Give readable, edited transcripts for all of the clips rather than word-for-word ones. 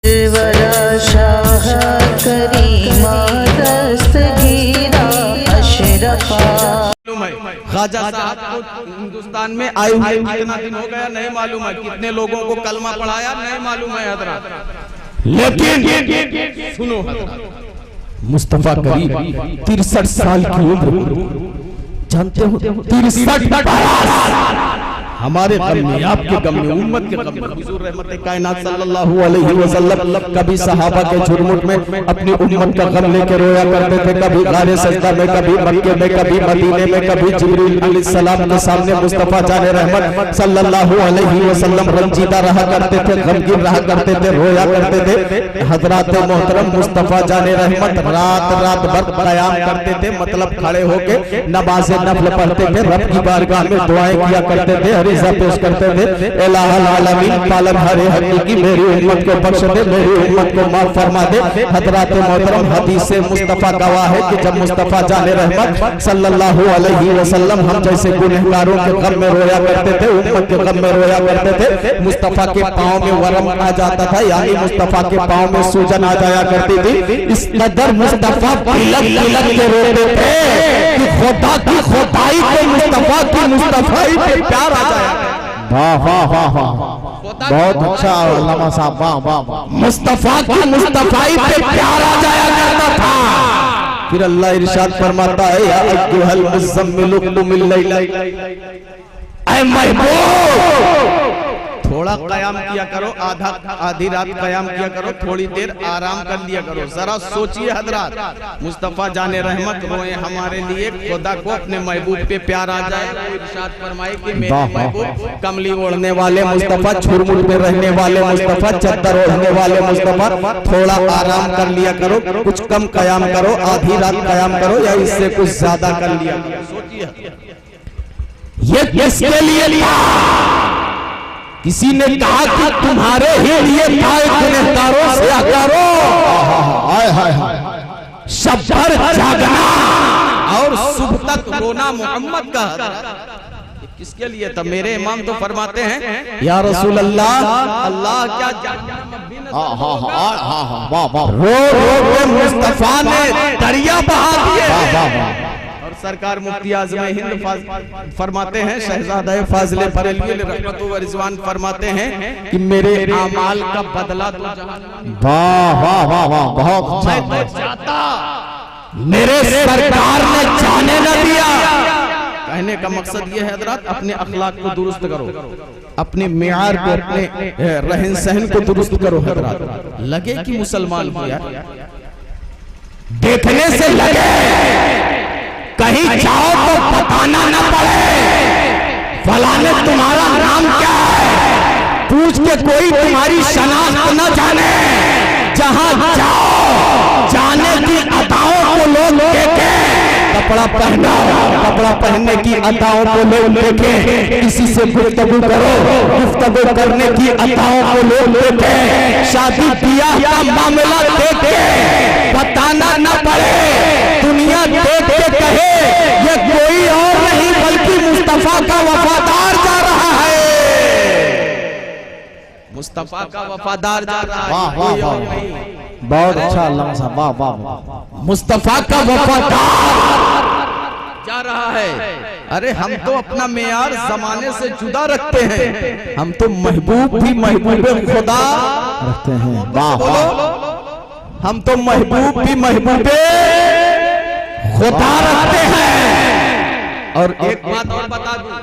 शाह करीमा दस्तगीरा अशरफा। ख्वाजा साहब को हिंदुस्तान में आए हुए कितना दिन हो गया नहीं मालूम है, कितने लोगों को कलमा पढ़ाया नहीं मालूम है हजरत। लेकिन सुनो मुस्तफा करीम 63 साल की उम्र, जानते हो 63 हमारे गम में, आपके गम में, उम्मत के गम में हुजूर रहमत कायनात सल्लल्लाहु अलैहि वसल्लम कभी सहाबा के झुरमुट में अपनी उम्मत का गम लेके रोया करते थे, कभी गारे सजदा में, कभी मक्के में, कभी मदीने में, कभी जिब्रील अलैहिस्सलाम के सामने मुस्तफा जाने रहमत सल्लल्लाहु अलैहि वसल्लम रंजीदा रहा करते थे, गमगीन रहा करते थे, रोया करते थे। हजरत मोहतरम मुस्तफा जाने रहमत रात रात भर कयाम करते थे, मतलब खड़े होके नमाज़े नफल पढ़ते थे, रब की बारगाह में दुआएं किया करते थे, पेश करते थे। इलाहुल आलमीन पालनहारे हकीकी मेरी उम्मत को बख्श दे, मेरी उम्मत को माफ फरमा दे। हजरत मोहतरम हदीस से मुस्तफा गवाह है कि जब मुस्तफा जाने रहमत सल्लल्लाहु अलैहि वसल्लम हम जैसे गुनहगारों के गम में रोया करते थे, उम्मत के गम में रोया करते थे, मुस्तफा के पांव में वरम आ जाता था, यानी मुस्तफा के पांव में सूजन आ जाया करती थी। इस कदर मुस्तफा बिलक बिलक के रोते थे कि खुदा की खुदाई पे मुस्तफा की मुस्तफाई पे प्यार आ जाया। वाह वाह वाह वाह, बहुत अच्छा अल्लामा साहब, वाह वाह वाह। मुस्तफा की मुस्तफाई पे प्यार आ जाया करता था। फिर अल्लाह इरशाद फरमाता है या अय्युहल मुज़म्मिल कुमिल लैल, ऐ महबूब थोड़ा कयाम किया करो, आधी रात कयाम किया करो, थोड़ी देर आराम कर लिया करो। जरा सोचिए हजरत, मुस्तफा जाने रहमत रोए हमारे लिए, खुदा को अपने महबूब पे प्यार आ जाए। इरशाद फरमाए कि मेरे महबूब कमली ओढ़ने वाले मुस्तफा, छुरमुट में रहने वाले मुस्तफा, चद्दर ओढ़ने वाले मुस्तफा, थोड़ा आराम कर लिया करो, कुछ कम कयाम करो, आधी रात कयाम करो या इससे कुछ ज्यादा कर लिया करो। सोचिए ये किसके लिए लिया? किसी ने कहा कि तुम्हारे ही लिए गुनहगारों से करो, हाय हाय हाय, शब्बर जागना और सुबह तक रोना मोहम्मद का। किसके लिए था? मेरे इमाम तो फरमाते हैं या रसूल अल्लाह, अल्लाह क्या रो रो के मुस्तफा ने दरिया बहा दिए। और सरकार मुफ्ती आज़म हिंद फरमाते हैं, शहजादा फाजिल बरेलवी रहमत व रिजवान फरमाते हैं कि मेरे आमाल का बदला तो वाह वाह वाह वाह, बहुत जाता मेरे सरकार ने जाने न दिया। कहने का मकसद ये है हजरत, अपने अखलाक को दुरुस्त करो, अपने मियार को, अपने रहन सहन को दुरुस्त करो हजरत। लगे कि मुसलमान हो यार, देखने से लगे, कहीं जाओ तो बताना न पड़े फलाने तुम्हारा नाम क्या है, पूछ के कोई तुम्हारी शनाख्त न जाने। जहां जाओ जाने की अदाओं को लोग देखे, कपड़ा पहना, कपड़ा पहनने की अदाओं को लोग देखे, किसी से गुफ्तगू करो, गुफ्तगू करने की अदाओं को लोग देखे, शादी ब्याह का मामला देखे, बताना न पड़े, दुनिया देख के कहे ये कोई और नहीं बल्कि मुस्तफा का वफादार जा रहा है, मुस्तफा का वफादार जा रहा है। वाह वाह वाह, बहुत अच्छा अल्लामा साहब, वाह वाह वाह, मुस्तफा का वफादार जा रहा है। अरे हम तो अपना मेयार जमाने से जुदा रखते हैं, हम तो महबूब भी महबूब खुदा रखते हैं। वाह वाह, हम तो महबूब भी महबूबे खुदा रखते हैं। और एक बात और बता दूं,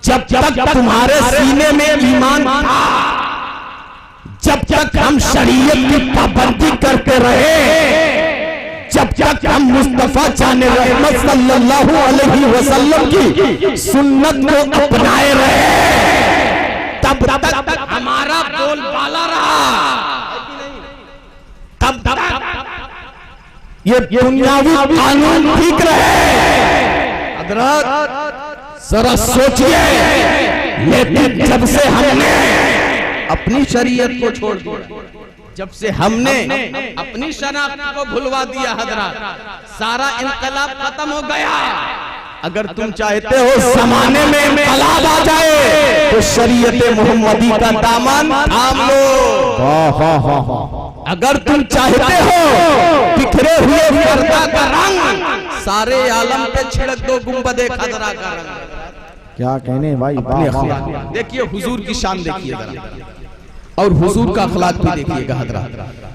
जब तक तुम्हारे सीने में ईमान था, जब तक हम शरीयत की पाबंदी करते रहे, जब तक हम मुस्तफा जाने रहमत सल्लल्लाहु अलैहि वसल्लम की सुन्नत को अपनाए रहे, तब तक हमारा बोलबाला रहा, तब तक ये दुनियावी कानून ठीक रहे। हजरत जरा सोचिए, लेकिन जब से हमने अपनी शरीयत को छोड़ दिया, जब से हमने अपनी शनाख्त को भुलवा दिया हजरत, सारा इनकलाब खत्म हो गया। अगर तुम चाहते हो जमाने में इनकलाब आ जाए तो शरीयत मोहम्मदी का दामन थाम लो। वाह वाह वाह वाह। अगर तुम चाहते हो बिखरे हुए पर्दा का रंग सारे आलम पे छिड़क दो गुंबदे खजरा का रंग। क्या कहने भाई, वाह वाह। देखिए हुजूर की शान देखिए जरा, और हुजूर का अखलाक भी देखिएगा हजरात।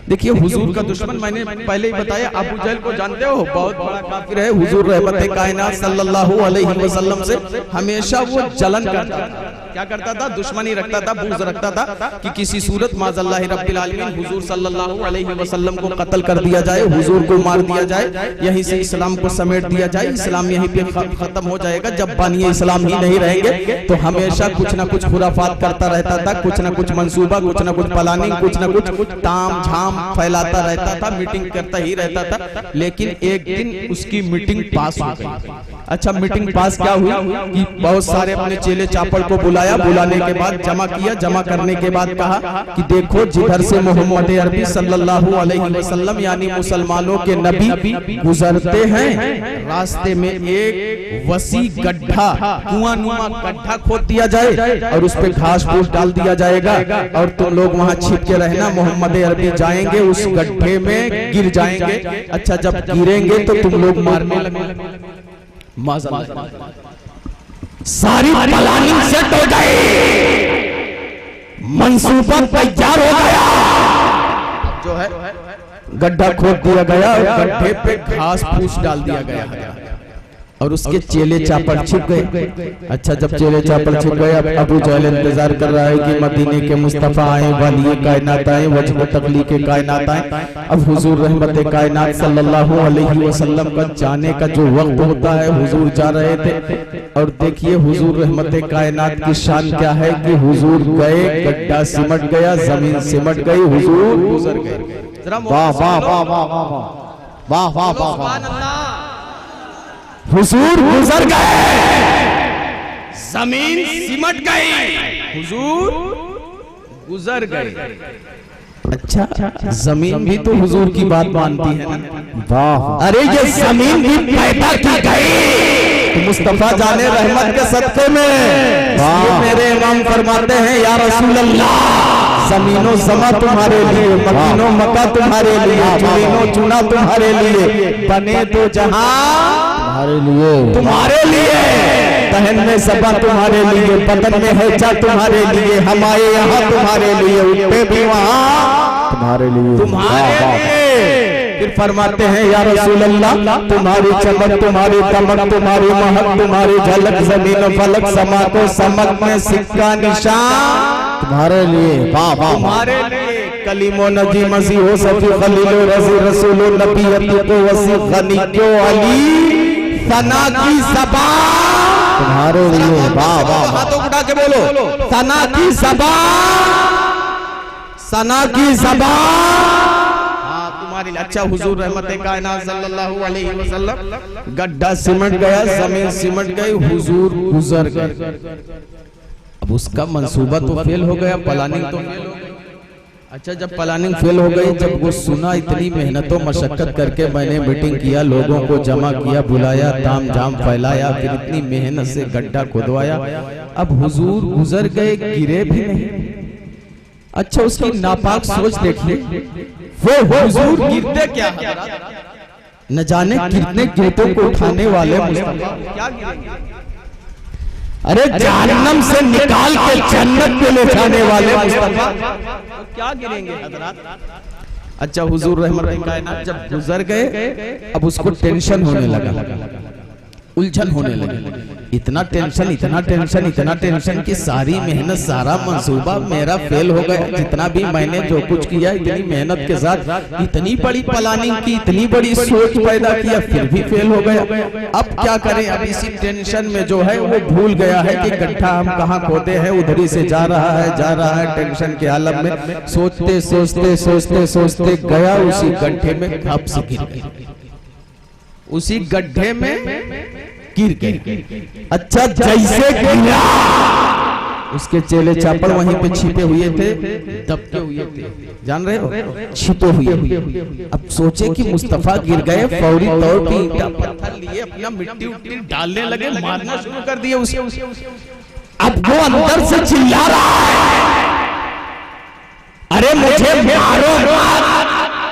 देखिए हुजूर का दुश्मन मैंने पहले ही बताया, अबू जहल को जानते हो, बहुत बड़ा काफिर है। हुजूर रहमत कायनात सल्लल्लाहु अलैहि वसल्लम से हमेशा वो जलन करता था। क्या करता था? दुश्मनी रखता था, बुग़्ज़ रखता था कि किसी सूरत माज़अल्लाहि रब्बिल आलमीन हुजूर सल्लल्लाहु अलैहि वसल्लम को कत्ल कर दिया जाए, हुजूर को मार दिया जाए, यहीं से इस्लाम को समेट दिया जाए, इस्लाम यहीं पे खत्म हो जाएगा। जब बानी इस्लाम ही नहीं रहेंगे तो हमेशा कुछ ना कुछ खुराफात करता रहता था, कुछ ना कुछ मंसूबा, कुछ ना कुछ प्लानिंग, कुछ ना कुछ ताम झाम फैलाता रहता था, मीटिंग करता ही रहता था। लेकिन एक दिन उसकी मीटिंग पास हो गई। अच्छा, मीटिंग पास क्या हुई कि बहुत सारे अपने चेले चापड़ को बुलाया, बुलाने के बाद जमा किया, जमा करने के बाद कहा कि देखो जिधर से मोहम्मद अरबी सल्लल्लाहु अलैहि वसल्लम यानी मुसलमानों के नबी गुजरते हैं, रास्ते में एक वसी गड्ढा, कुआं नुमा गड्ढा खोद दिया जाए और उस पे घास फूस डाल दिया जाएगा और तुम लोग वहां छिप के रहना। मोहम्मद अरबी जाएंगे, उस गड्ढे में गिर जाएंगे। अच्छा, जब गिरेंगे तो तुम लोग मारने लगेंगे। सारी प्लानिंग सेट हो गई, मंसूबा तैयार हो गया। जो है गड्ढा खोद दिया गया, गड्ढे पे घास फूस डाल दिया गया और उसके चेले चापड़ छिप गए। अच्छा, जब चेले चापड़ छिप गए, अब अबू जहल इंतजार कर रहा है कि मदीने के मुस्तफा आए, वाली कायनात आए, वजह तखलीक कायनात आए। अब हुजूर रहमत कायनात सल्लल्लाहु अलैहि वसल्लम का जाने का जो वक्त होता है, हुजूर जा रहे थे। और देखिए हुजूर रहमत कायनात की शान क्या है कि हुजूर गए, गड्ढा सिमट गया, जमीन सिमट गई, हुजूर गुजर गए। वाह वाह वाह वाह वाह वाह वाह वाह। हुजूर गुजर गए, जमीन सिमट गई, हुजूर गुजर गए। अच्छा, जमीन भी तो हुजूर की बात मानती है ना। वाह, अरे ये जमीन भी पैदा की गई तो मुस्तफा जाने रहमत के सदके में। वाह, मेरे इमाम फरमाते हैं या रसूल अल्लाह, जमीनो समा तुम्हारे लिए, मकीनो मका तुम्हारे लिए, चुनीनो चुना तुम्हारे लिए, बने तो जहां तुम्हारे लिए, तहन में सबा तुम्हारे लिए, बदन में है चा तुम्हारे लिए, हम आए यहाँ तुम्हारे लिए, उठे भी वहाँ तुम्हारे लिए, तुम्हारे लिए। फिर फरमाते हैं या रसूल अल्लाह, तुम्हारी चमक, तुम्हारी दमक, तुम्हारी महक, तुम्हारी झलक, जमीन फलक समा को समक में सिक्का निशान तुम्हारे लिए। वाह वाह, तुम्हारे लिए। कलीमो नजी मसी हो सफी खलीलो रजी रसूलो नबी को वसी गनी क्यों अली सना की ज़बान तुम्हारे लिए। वाह वाह, हाथों उठा के बोलो, सना की ज़बान, सना की ज़बान तुम्हारे लिए। अच्छा, हुजूर रहमत कायनात सल्लल्लाहु अलैहि वसल्लम गड्ढा सिमट गया, जमीन सिमट गई, हुजूर गुजर गए। अब उसका मंसूबा तो फेल हो गया, प्लानिंग तो फेल हो गई। अच्छा, जब प्लानिंग फेल हो गई, जब वो सुना, इतनी मेहनतों मशक्कत करके मैंने मीटिंग किया, लोगों को जमा किया, बुलाया, ताम झाम फैलाया, फिर इतनी मेहनत से गड्ढा खुदवाया, अब हुजूर गुजर गए, गिरे भी नहीं। अच्छा, उसकी नापाक सोच देखिए, वो हुजूर गिरते क्या है, न जाने कितने गिरतों को उठाने वाले मुस्तफा क्या गिरेंगे। अरे जहन्नम से निकाल के जन्नत पे ले जाने वाले मुस्तफा क्या गिरेंगे हजरात। अच्छा, हुजूर रहमत कायनात जब गुजर गए, अब उसको टेंशन होने लगा, उलझन होने लगी। इतना टेंशन, इतना टेंशन, इतना टेंशन कि सारी मेहनत, सारा मंसूबा मेरा फेल हो गया। जितना भी मैंने जो कुछ किया, इतनी मेहनत के साथ इतनी बड़ी प्लानिंग की, इतनी बड़ी सोच पैदा किया, फिर भी फेल हो गया। अब क्या करें? अब इसी टेंशन में जो है वो भूल गया है कि गड्ढा हम कहाँ खोदे हैं, उधरी से जा रहा है टेंशन के आलम में। सोचते सोचते सोचते सोचते गया उसी गड्ढे में, घप से गिर गया, उसी गड्ढे में गिर गए। अच्छा, जैसे गिरा उसके चेले चापड़ वहीं पे छिपे हुए थे, दबके हुए थे, जान रहे हो, छिपे हुए। अब सोचे कि मुस्तफा गिर गए, फौरी तौर पे ईंटा पत्थर लिए अपना मिट्टी उट्टी डालने लगे, मारना शुरू कर दिए उसे। अब वो अंदर से चिल्ला रहा है, अरे मुझे मारो,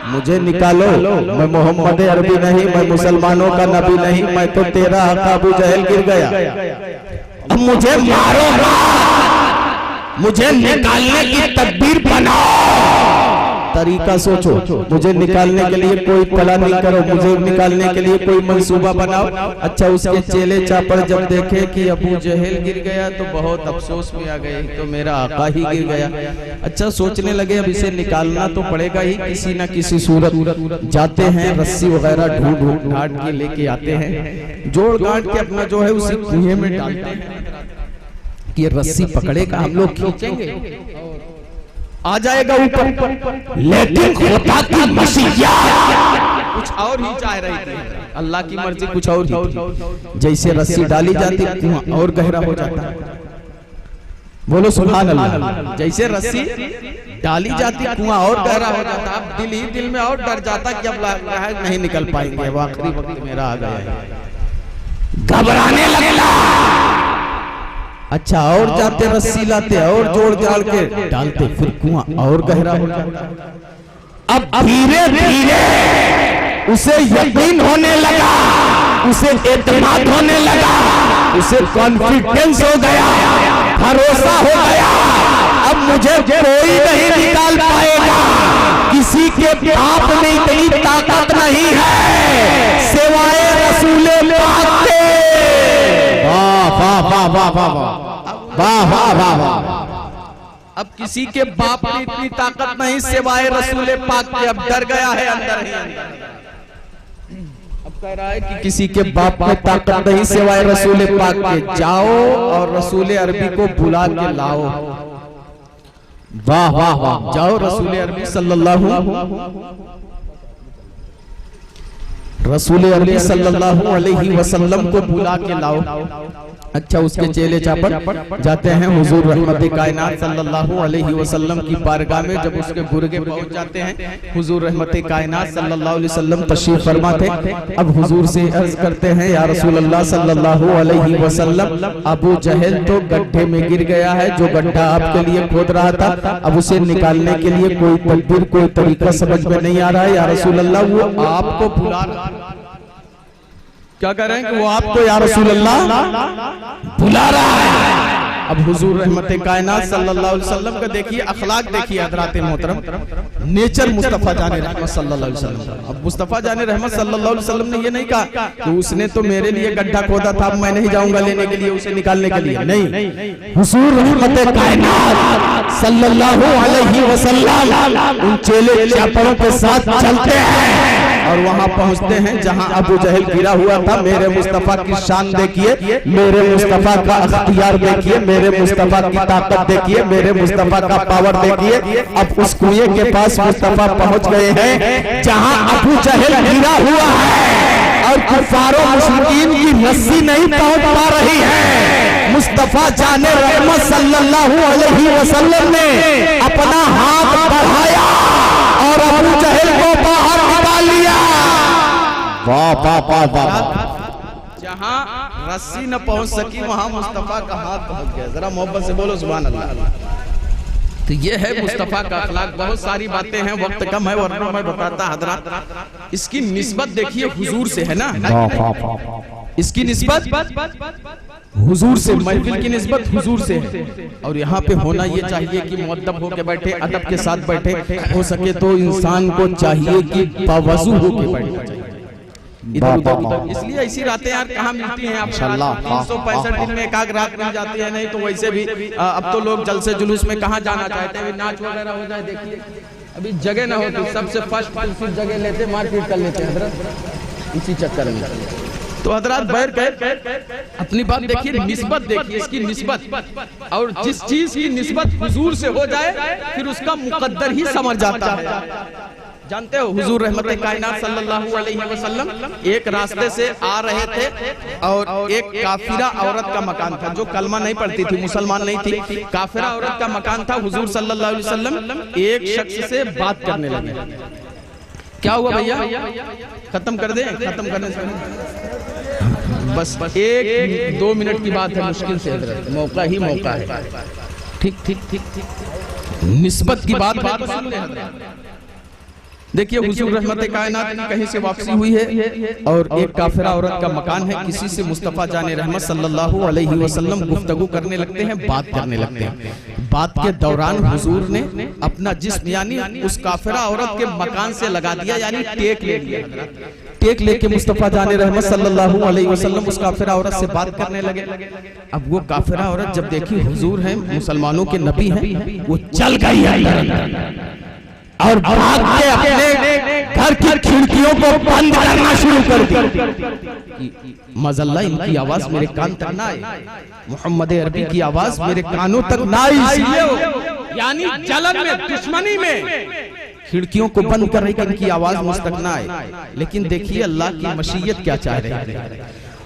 मुझे निकालो, मैं मोहम्मद अरबी नहीं, मैं मुसलमानों का नबी नहीं, मैं तो तेरा आका अबू जहल गिर गया। अब मुझे मारो, मुझे निकालने की तदबीर बनाओ, तरीका सोचो, मुझे निकालने के लिए कोई पला नहीं करो, मुझे निकालने के लिए कोई मंसूबा बनाओ। अच्छा, उसके चेले चापड़ जब देखे कि अबू जहल गिर गया तो बहुत अफसोस में आ गए, तो मेरा आका ही गिर गया। अच्छा, सोचने लगे अब इसे निकालना तो पड़ेगा ही, किसी ना किसी सूरत जाते हैं, रस्सी वगैरह ढूंढ ढांढ के लेके आते हैं, जोड़ गांठ के अपना जो है उसी कुएं में डालते हैं कि रस्सी पकड़ेगा, हम लोग खींचेंगे, आ जाएगा ऊपर। लेकिन होता की मसीहा कुछ और ही चाह रही थी, अल्लाह की मर्जी कुछ और ही थी। जैसे रस्सी डाली जाती कुआं और गहरा हो जाता, बोलो सुभान अल्लाह। जैसे रस्सी डाली जाती कुआं और गहरा हो जाता। अब दिल ही दिल में और डर जाता कि अब नहीं निकल पाएंगे, अब आखिरी वक्त मेरा आ गया है, घबराने लगता। अच्छा, और जाते रस्सी लाते और जोड़ जाड़ के डालते, फिर कुआं और गहरा हो जाता। अब धीरे धीरे उसे यकीन होने लगा, उसे एतमाद होने लगा, उसे कॉन्फिडेंस हो गया, भरोसा हो गया, अब मुझे कोई नहीं निकाल पाएगा, किसी के बाप में इतनी ताकत नहीं है सिवाय रसूले पाक के। वाह वाह वाह वाह वाह वाह वाह वाह। अब किसी के बाप में इतनी ताकत नहीं सिवाय रसूले पाक के। अब डर गया है अंदर ही अंदर। अब कह रहा है कि किसी के बाप में ताकत नहीं सिवाय रसूले पाक के, जाओ और रसूले अरबी को बुला के लाओ। वाह वाह वाह, जाओ रसूले अरबी सल्लल्लाहु अलैहि वसल्लम को बुला के लाओ। अच्छा, उसके चेले चापड़ जाते हैं हुजूर रहमत कायनात सल्लल्लाहु अलैहि वसल्लम की बारगाह में। जब उसके बुरगे पहुंच जाते हैं, हुजूर रहमत कायनात सल्लल्लाहु अलैहि वसल्लम तशरीफ फरमा थे। अब हुजूर से अर्ज करते हैं, या रसूल अल्लाह सल्लल्लाहु अलैहि वसल्लम, अबू जहल तो गड्ढे में गिर गया है, जो गड्ढा आपके लिए खोद रहा था, अब उसे निकालने के लिए कोई तदबीर, कोई तरीका समझ में नहीं आ रहा है। या रसूल अल्लाह, वो आपको बुला रहा है। क्या कह रहे हैं कि वो आपको या रसूल अल्लाह बुला रहा है। अब हुजूर रहमत कायनात सल्लल्लाहु अलैहि वसल्लम का देखिए अखलाक, देखिए हज़रात मोहतरम, नेचर मुस्तफ़ा जाने रहमत सल्लल्लाहु अलैहि वसल्लम। अब मुस्तफ़ा जाने रहमत सल्लल्लाहु अलैहि वसल्लम ने ये नहीं कहा कि उसने तो मेरे लिए गड्ढा खोदा था, मैं नहीं जाऊंगा लेने के लिए, उसे निकालने के लिए नहीं। हुजूर रहमत कायनात सल्लल्लाहु अलैहि वसल्लम उन चेले चापड़ों के साथ चलते हैं और वहां पहुंचते हैं जहां अबू जहल गिरा हुआ था। मेरे मुस्तफा की शान देखिए, मेरे मुस्तफा का अख्तियार देखिए, मेरे मुस्तफा की ताकत देखिए, मेरे मुस्तफा का पावर देखिए। अब उस कुएं के पास मुस्तफा पहुंच गए हैं जहां अबू जहल गिरा हुआ है और कुफारों मुश्रिकीन की रस्सी नहीं पहुंच पा रही है। मुस्तफा जाने रहमत सल्लल्लाहु अलैहि वसल्लम ने अपना हाथ बढ़ाया और अबू जहल को बाहर निकाल लिया। वाह वाह वाह वाह। जहां रस्सी न पहुंच सकी वहां मुस्तफा का हाथ पहुंच गया। जरा मोहब्बत से बोलो सुभान अल्लाह। तो ये है मुस्तफा का अखलाक। बहुत सारी बातें हैं, वक्त कम है वरना मैं बताता हजरत। इसकी निस्बत देखिए हुजूर से है ना, इसकी निस्बत हुजूर से, महफिल की निस्बत हुजूर से है। और यहाँ पे होना ये चाहिए कि मुअद्दब होके बैठे, अदब के साथ बैठे, हो सके तो इंसान को चाहिए कि बावजू होके बैठना चाहिए। इधर उधर इसलिए ऐसी रातें यार कहाँ मिलती हैं आप? 365 दिन में एक आध रात मिल जाती है। नहीं तो वैसे भी अब तो लोग जलसे जुलूस में कहाँ जाना चाहते हैं, नाच वगैरह हो जाए। देखिए अभी जगह ना होती, सबसे फर्स्ट जगह लेते, मारपीट कर लेते हैं हजरत, इसी चक्कर में। तो हजरत बैठ गए, अपनी बात देखिए, निस्बत देखिए, इसकी निस्बत। और जिस चीज की निस्बत हुजूर से हो जाए फिर उसका मुकद्दर ही समझ जाता है। जानते हो हुजूर रहमत कायनात सल्लल्लाहु अलैहि वसल्लम एक रास्ते से आ रहे थे और एक काफिरा औरत का मकान था जो कलमा नहीं पढ़ती थी, मुसलमान नहीं थी, काफिरा औरत का मकान था। हुजूर सल्लल्लाहु अलैहि वसल्लम एक शख्स से बात करने लगे। क्या हुआ भैया, खत्म कर दे, खत्म करने से बस 1-2 मिनट की बात है, मुश्किल से मौका ही मौका है। ठीक ठीक ठीक ठीक, निस्बत की बात है। देखिए हुजूर रहमत कायनात की कहीं से वापसी हुई है और एक काफिरा औरत का मकान है। किसी से मुस्तफा जाने रहमत सल्लल्लाहु अलैहि वसल्लम गुफ्तगू करने लगते हैं, बात करने लगते हैं। बात के दौरान हुजूर ने अपना जिस्म यानी उस काफिरा औरत के मकान से लगा दिया, यानी टेक ले लिया। टेक लेके मुस्तफा जाने रहमत सल्लल्लाहु अलैहि वसल्लम उस काफिरा औरत से बात करने लगे। अब वो काफिरा औरत जब देखी हुजूर हैं, मुसलमानों के नबी हैं, वो चल गई अंदर और भाग के अपने घर की खिड़कियों को बंद करना शुरू कर दी। मज़ल्ला इनकी आवाज मेरे कान तक ना आए, मोहम्मद अरबी की आवाज मेरे कानों तक ना आई, यानी जलन में, दुश्मनी में खिड़कियों को बंद कर रही कि इनकी आवाज मुझ तक ना आए। लेकिन देखिए अल्लाह की मशीयत क्या चाह रही है,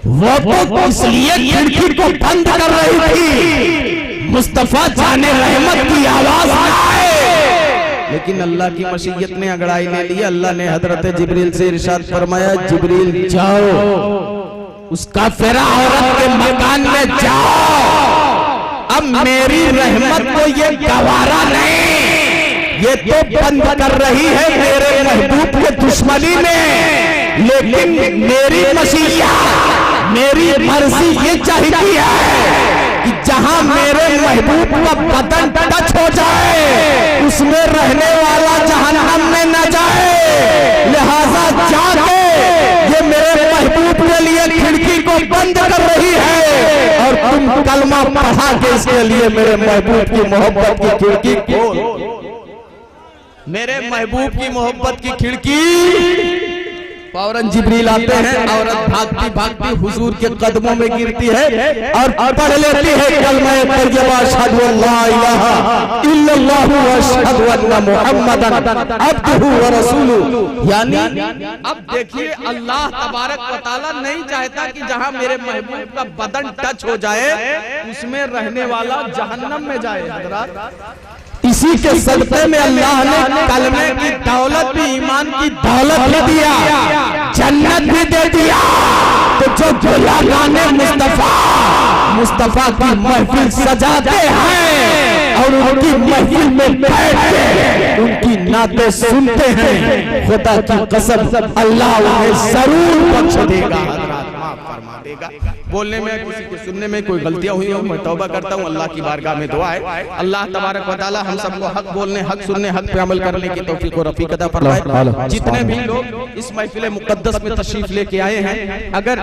वो तो इसलिए खिड़की को बंद कर रही थी मुस्तफा जाने रहमत की आवाज ना आए। लेकिन अल्लाह की मशीयत ने अगड़ाई ले ली। अल्लाह ने हजरत जिब्रील से इरशाद फरमाया, जिब्रील जाओ उस काफिरा औरत के मकान में जाओ, अब मेरी रहमत को ये गवारा नहीं, ये तो बंद कर रही है मेरे महबूब के दुश्मनी में। लेकिन मेरी मशीयत, मेरी मर्जी ये चाहती है कि जहां मेरे महबूब का बदन टच हो जाए उसमें रहने वाला जहन्नम में न जाए। लिहाजा जाके ये मेरे महबूब के लिए खिड़की को बंद कर रही है और तुम कलमा पढ़ा के इसके लिए मेरे महबूब की मोहब्बत की खिड़की खोल। मेरे महबूब की मोहब्बत की खिड़की। फौरन जिब्रील आते हैं, औरत भागती भागती हुजूर के कदमों में गिरती है और पढ़ लेती है कलमा तैयबा अशहदु अल्ला इलाहा इल्लल्लाह व अशहदु अन्ना मुहम्मदन अब्दुहु व रसूलुहु। यानी अब देखिए अल्लाह तबारक व तआला नहीं चाहता कि जहां मेरे महबूब का बदन टच हो जाए उसमें रहने वाला जहन्नम में जाए। हज़रात इसी के सदक़े में अल्लाह ने कलमे की दौलत भी, ईमान की दौलत भी दिया, जन्नत भी दे दिया। तो जो गुलामाने मुस्तफा की महफिल सजाते हैं और उनकी महफिल में बैठ के उनकी नाते सुनते हैं, खुदा की कसम अल्लाह उन्हें जरूर बख्श देगा, फरमा देगा। बोलने में, किसी के सुनने में कोई गलतियां हुई हो मैं तौबा करता हूं। अल्लाह की बारगाह में दुआ है अल्लाह तबारक व तआला हम सबको हक बोलने, हक सुनने, हक पे अमल करने की तौफीक और रफीक अता फरमाए। जितने भी लोग इस महफिल मुकद्दस में तशरीफ लेके आए हैं, अगर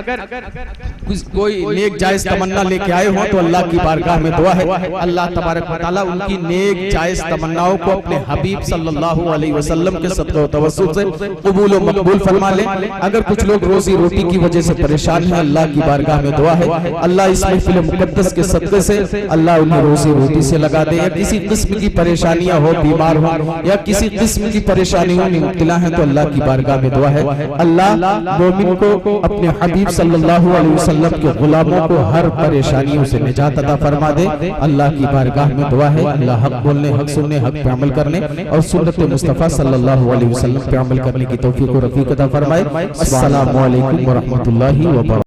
कोई नेक जायज तमन्ना लेके आए हो तो अल्लाह की बारगाह में दुआ है अल्लाह तबारक व तआला उनकी नेक जायज तमन्नाओं को अपने हबीब सल्लल्लाहु अलैहि वसल्लम के सदक़े व तवस्सुल से कबूल व मकबूल फरमा ले। अगर कुछ लोग रोजी रोटी की वजह से परेशान हैं, अल्लाह की बारगाह में दुआ है अल्लाह इस महफिल मुकद्दस के सदक़े से अल्लाह उन्हें रोजी रोटी से लगा दे। या किसी किस्म की परेशानियां हो, बीमार हो या किसी किस्म की परेशानियों में मुब्तला है तो अल्लाह की बारगाह में दुआ है अल्लाह मोमिन को अपने हबीब सल्लल्लाहु अलैहि वसल्लम के गुलामों को हर परेशानियों से निजात अता फरमा दे। अल्लाह की बारगाह में दुआ है अल्लाह हक बोलने, हक सुनने, हक पे अमल करने और सुन्नत मुस्तफा सल्लल्लाहु अलैहि वसल्लम पे अमल करने की तौफीक और रफीक अता फरमाए। अस्सलामु अलैकुम व रहमतुल्लाहि व बरकातहू।